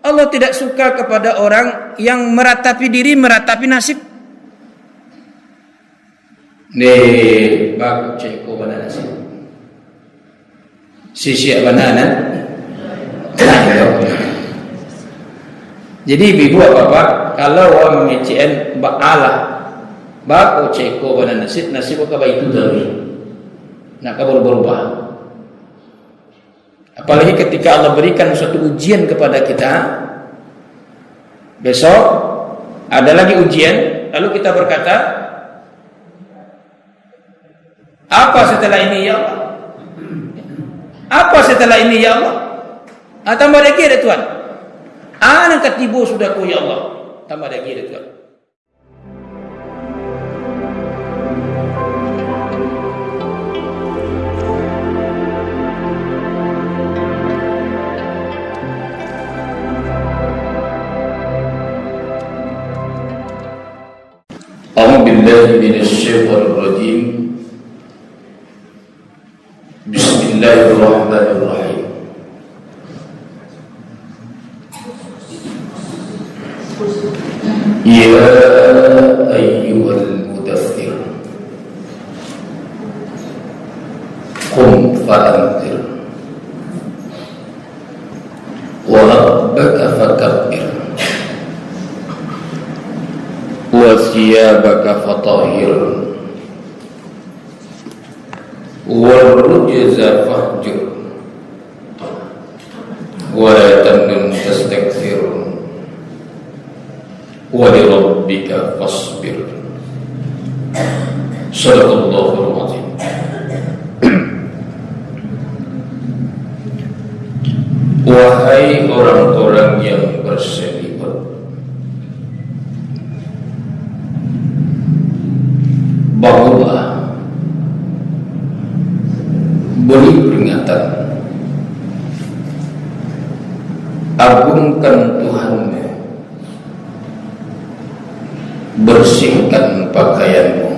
Allah tidak suka kepada orang yang meratapi diri, meratapi nasib. Nih, bak ceko banana nasib. Sisi banana. Jadi ibu bapak, kalau orang mengecen ba'ala, bak ceko banana nasib, nasib apa itu dari. Nak berubah. Apalagi ketika Allah berikan suatu ujian kepada kita, besok ada lagi ujian, lalu kita berkata, apa setelah ini ya Allah? Apa setelah ini ya Allah? Tambah lagi ada Tuhan. Anak ketibu sudah ku ya Allah. Tambah lagi ada Tuhan. A'udzu billahi minasyaitonir rajim. Bismillahirrahmanirrahim. Ya ayyuhal mudaththir qum fa'anzir wa rabbaka fakabbir wa thiyabaka fatahhir wal rujza fahjur wa la tamnun tastakthir wa li rabbika fasbir. Shadaqallahul azim. Wahai orang-orang yang berselibat, bangunlah, beri peringatan, agungkan Tuhanmu, bersihkan pakaianmu,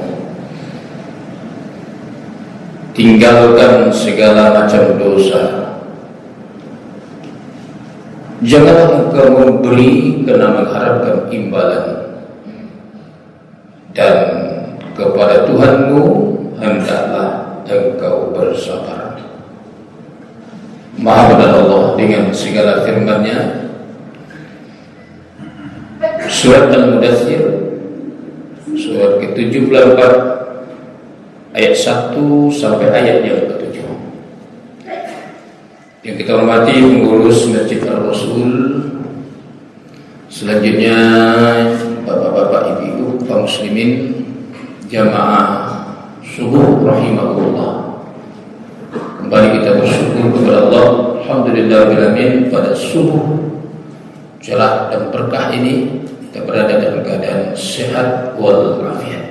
tinggalkan segala macam dosa. Jangan engkau memberi karena mengharapkan imbalan, dan kepada Tuhanmu hendaklah engkau bersabar. Maha benar Allah dengan segala firman-Nya. Surat Al-Mudaththir, surat ke-74 ayat 1 sampai ayat yang ke-7. Yang kita hormati pengurus Masjid Ar-Rasul, selanjutnya bapak-bapak, ibu-ibu, kaum muslimin, jamaah subuh rahimahullah. Kembali kita bersyukur kepada Allah, alhamdulillahirrahmanirrahim, pada subuh cerah dan berkah ini kita berada dalam keadaan sehat walafiat.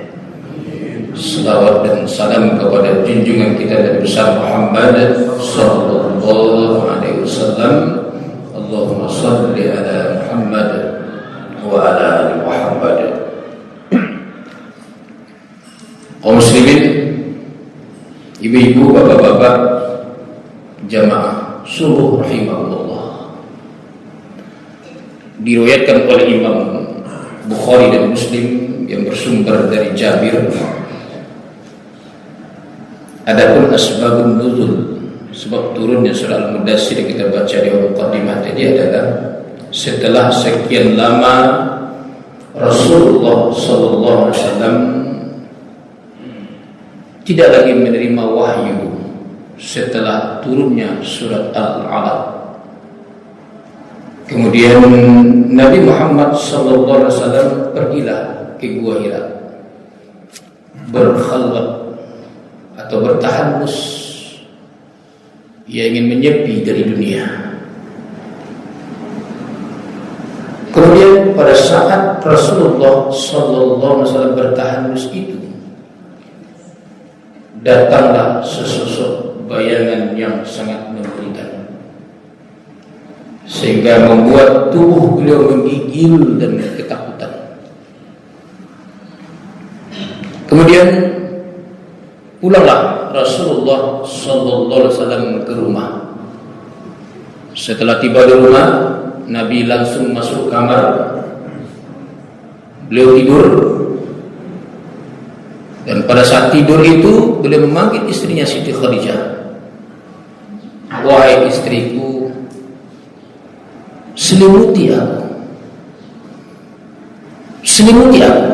Selawat dan salam kepada junjungan kita Nabi besar Muhammad sallallahu alaihi wasallam. Allahumma shalli ala Muhammad wa ala ali Muhammad. Kaum muslimin, ibu-ibu, bapak-bapak, jamaah subuh rahimahullah. Diriwayatkan oleh Imam Bukhari dan Muslim yang bersumber dari Jabir. Adapun asbabun nuzul, sebab turunnya surah Al-Mudaththir yang kita baca di muqaddimah tadi adalah setelah sekian lama Rasulullah sallallahu alaihi wasallam tidak lagi menerima wahyu setelah turunnya surat Al-Alaq. Kemudian Nabi Muhammad sallallahu alaihi wasallam pergilah ke Gua Hira, berkhalwat atau bertahanus. Ia ingin menyepi dari dunia. Kemudian pada saat Rasulullah sallallahu alaihi wasallam bertahanus itu, datanglah sesosok bayangan yang sangat mengerikan, sehingga membuat tubuh beliau menggigil dan ketakutan. Kemudian pulanglah Rasulullah sallallahu alaihi wasallam ke rumah. Setelah tiba di rumah, Nabi langsung masuk kamar, beliau tidur, dan pada saat tidur itu beliau memanggil istrinya Siti Khadijah, wahai istriku, selimuti aku, selimuti aku.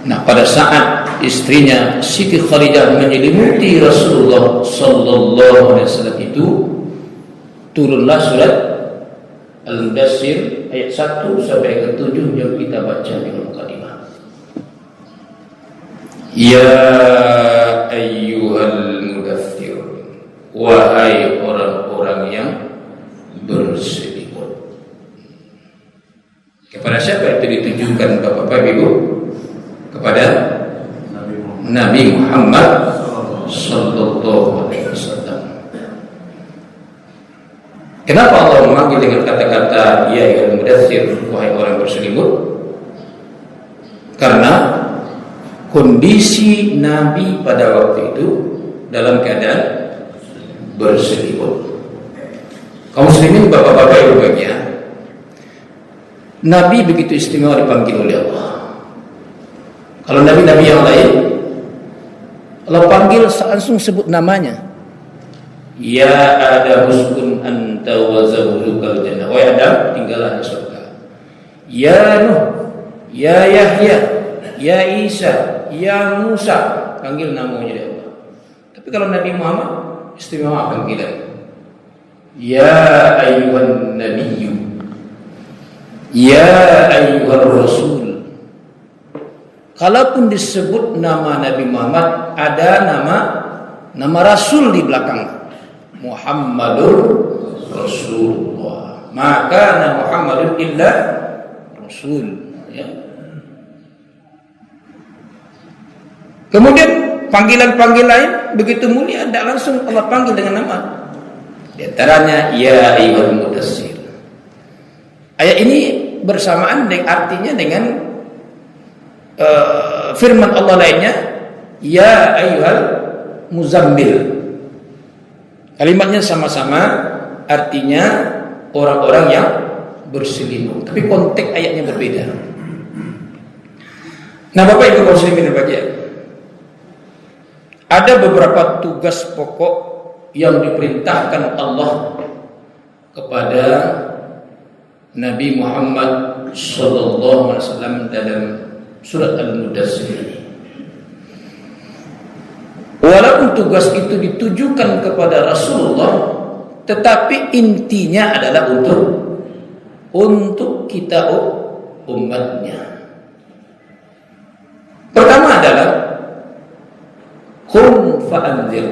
Nah, pada saat istrinya Siti Khadijah menyelimuti Rasulullah sallallahu alaihi wasallam itu, turunlah surat Al-Mudaththir ayat 1 sampai ke 7 yang kita baca di mukadimah. Ya ayyuhal mudaththir, wahai orang-orang yang berselimut. Kepada siapa itu ditujukan Bapak-bapak Ibu? Kepada Nabi Muhammad sallallahu alaihi wasallam. Kenapa Allah memanggil dengan kata-kata ya ayyuhal mudaththir, wahai orang berselimut? Karena kondisi Nabi pada waktu itu dalam keadaan berselimut. Kaum muslimin, bapak-bapak ibu bahagia, Nabi begitu istimewa dipanggil oleh Allah. Kalau nabi-nabi yang lain, Allah panggil langsung sebut namanya. Ya Adam uskun anta wa zawjukal jannah. Wahai Adam, tinggallah di surga. Ya Nuh, ya Yahya, ya Isa, ya Musa, panggil namanya dia Allah. Tapi kalau Nabi Muhammad istimewa panggilan. Ya ayyuhan nabiyyu, ya ayyuhar rasul. Kalaupun disebut nama Nabi Muhammad, ada nama Rasul di belakang, Muhammadur Rasulullah. Maka nama Muhammadun illa Rasul. Ya. Kemudian panggilan-panggilan lain begitu mulia, tidak langsung Allah panggil dengan nama. Di antaranya ya ayyuhal mudaththir. Ayat ini bersamaan dengan artinya dengan firman Allah lainnya, ya ayyuhal muzammil. Kalimatnya sama-sama artinya orang-orang yang berselimut, tapi konteks ayatnya berbeda. Nah, Bapak Ibu kaum muslimin berbahagia, ada beberapa tugas pokok yang diperintahkan Allah kepada Nabi Muhammad sallallahu alaihi wasallam dalam surat Al-Mudaththir. Walaupun tugas itu ditujukan kepada Rasulullah, tetapi intinya adalah untuk kita umatnya. Pertama adalah qum fa'anzir,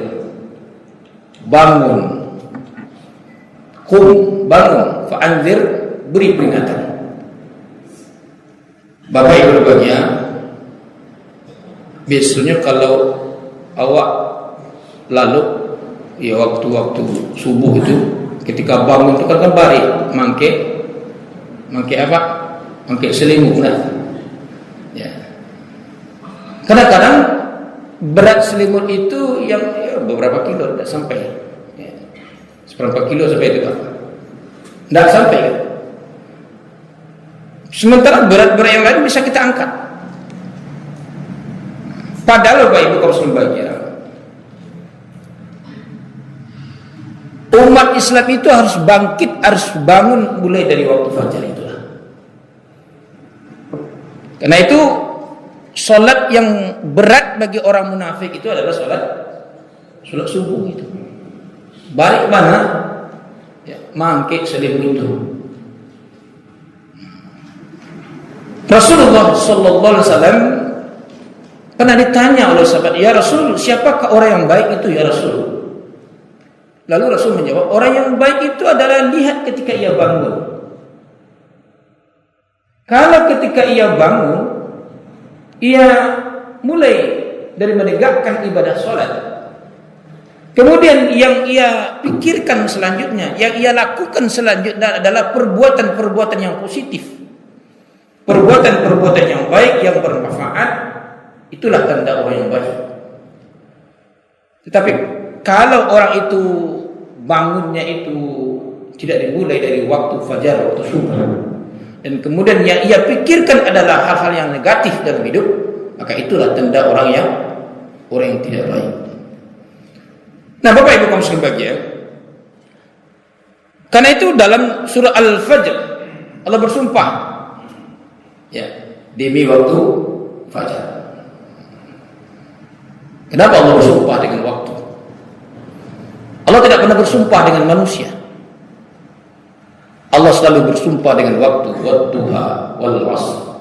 bangun. Qum, bangun, fa'anzir, beri peringatan. Bapak Ibu berbahagia, biasanya kalau awak lalu ya waktu-waktu subuh itu, ketika bangun itu kan balik mangke apa? Mangke selimut lah. Ya. Kadang-kadang berat selimut itu yang beberapa kilo, tidak sampai. Ya. Seberapa kilo sampai itu Pak? Tidak sampai kan? Sementara berat-berat yang lain bisa kita angkat. Padahal Bapak Ibu kaum muslimin bahagia, umat Islam itu harus bangkit, harus bangun mulai dari waktu fajar itulah. Karena itu salat yang berat bagi orang munafik itu adalah salat subuh itu. Balik mana? Ya, mangkik selimut itu. Rasulullah sallallahu alaihi wasallam pernah ditanya oleh sahabat, ya Rasul, siapakah orang yang baik itu ya Rasul? Lalu Rasul menjawab, orang yang baik itu adalah lihat ketika ia bangun. Kalau ketika ia bangun, ia mulai dari menegakkan ibadah sholat. Kemudian yang ia pikirkan selanjutnya, yang ia lakukan selanjutnya adalah perbuatan-perbuatan yang positif. Perbuatan-perbuatan yang baik, yang bermanfaat, itulah tanda orang yang baik. Tetapi kalau orang itu bangunnya itu tidak dimulai dari waktu fajar, waktu subuh, dan kemudian yang ia pikirkan adalah hal-hal yang negatif dalam hidup, maka itulah tanda orang yang tidak baik. Nah, Bapak Ibu kaum sekalian bahagia, karena itu dalam surah Al-Fajr Allah bersumpah, ya, demi waktu fajar. Kenapa Allah bersumpah dengan waktu? Allah tidak pernah bersumpah dengan manusia. Allah selalu bersumpah dengan waktu, wadduha wal asr.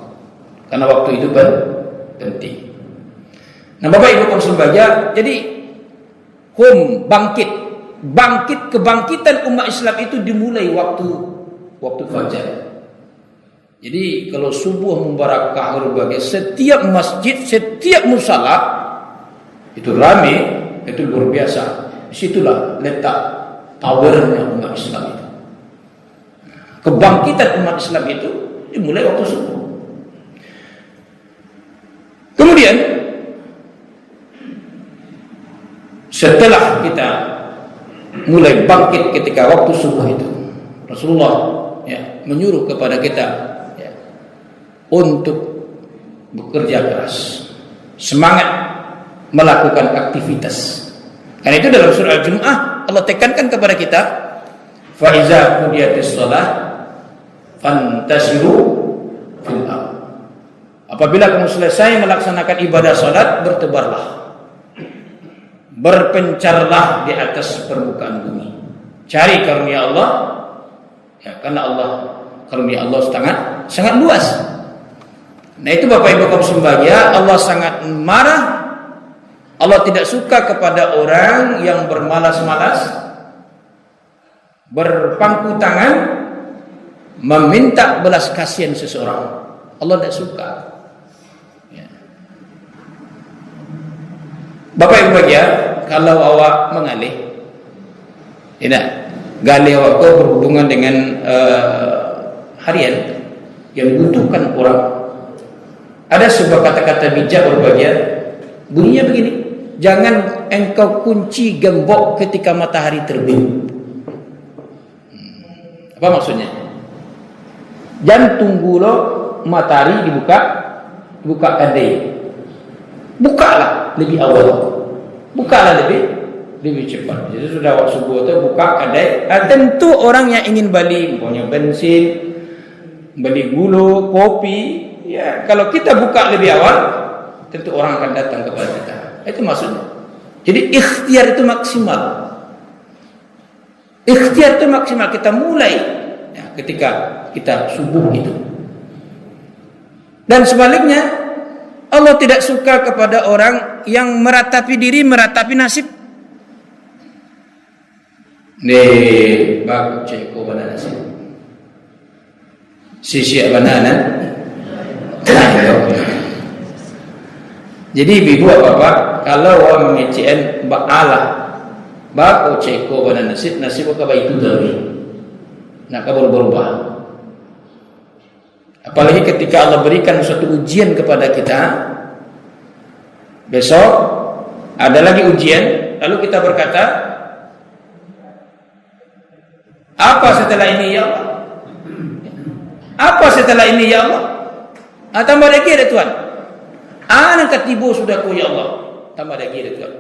Karena waktu itu penting. Nah, Bapak Ibu kaum sekalian bahagia, jadi bangkit kebangkitan umat Islam itu dimulai waktu fajar. Jadi kalau subuh membarakah berbagai, setiap masjid, setiap musala itu ramai, itu luar biasa. Disitulah letak powernya umat Islam itu. Kebangkitan umat Islam itu dimulai waktu subuh. Kemudian setelah kita mulai bangkit ketika waktu subuh itu, Rasulullah menyuruh kepada kita untuk bekerja keras, semangat melakukan aktivitas. Karena itu dalam surah Al-Jumu'ah Allah tekankan kepada kita, fa iza qudiyatis shalah fantasiru fil ardh. Apabila kamu selesai melaksanakan ibadah salat, bertebarlah, berpencarlah di atas permukaan bumi, cari karunia Allah, karena karunia Allah sangat luas. Nah, itu Bapak Ibu kaum sembahyang, Allah sangat marah. Allah tidak suka kepada orang yang bermalas-malas, berpangku tangan, meminta belas kasihan seseorang. Allah tidak suka. Bapak Ibu bahagia, kalau awak mengalih, galih awak itu berhubungan dengan harian yang dibutuhkan orang. Ada sebuah kata-kata bijak berbahagia, bunyinya begini: jangan engkau kunci gembok ketika matahari terbit. Apa maksudnya? Jangan tunggu lo matahari dibuka kadai. Bukalah lebih awal, bukalah lebih cepat. Jadi sudah waktu subuh itu buka kadai. Tentu orang yang ingin beli, punya bensin, beli gula, kopi, ya, kalau kita buka lebih awal, tentu orang akan datang kepada kita. Itu maksudnya. Jadi ikhtiar itu maksimal. Ikhtiar itu maksimal. Kita mulai ketika kita subuh itu. Dan sebaliknya, Allah tidak suka kepada orang yang meratapi diri, meratapi nasib. Nih, bagus ceko banana nasib. Sisi banana. Jadi ibu bapak, kalau orang mengecen ba'ala, baku ceko banana nasib apa itu tadi. Nak berubah. Apalagi ketika Allah berikan suatu ujian kepada kita, besok ada lagi ujian, lalu kita berkata, apa setelah ini ya Allah? Apa setelah ini ya Allah? Tambah lagi ada Tuhan. Anak ketibu sudah ku ya Allah. Tambah lagi ada Tuhan.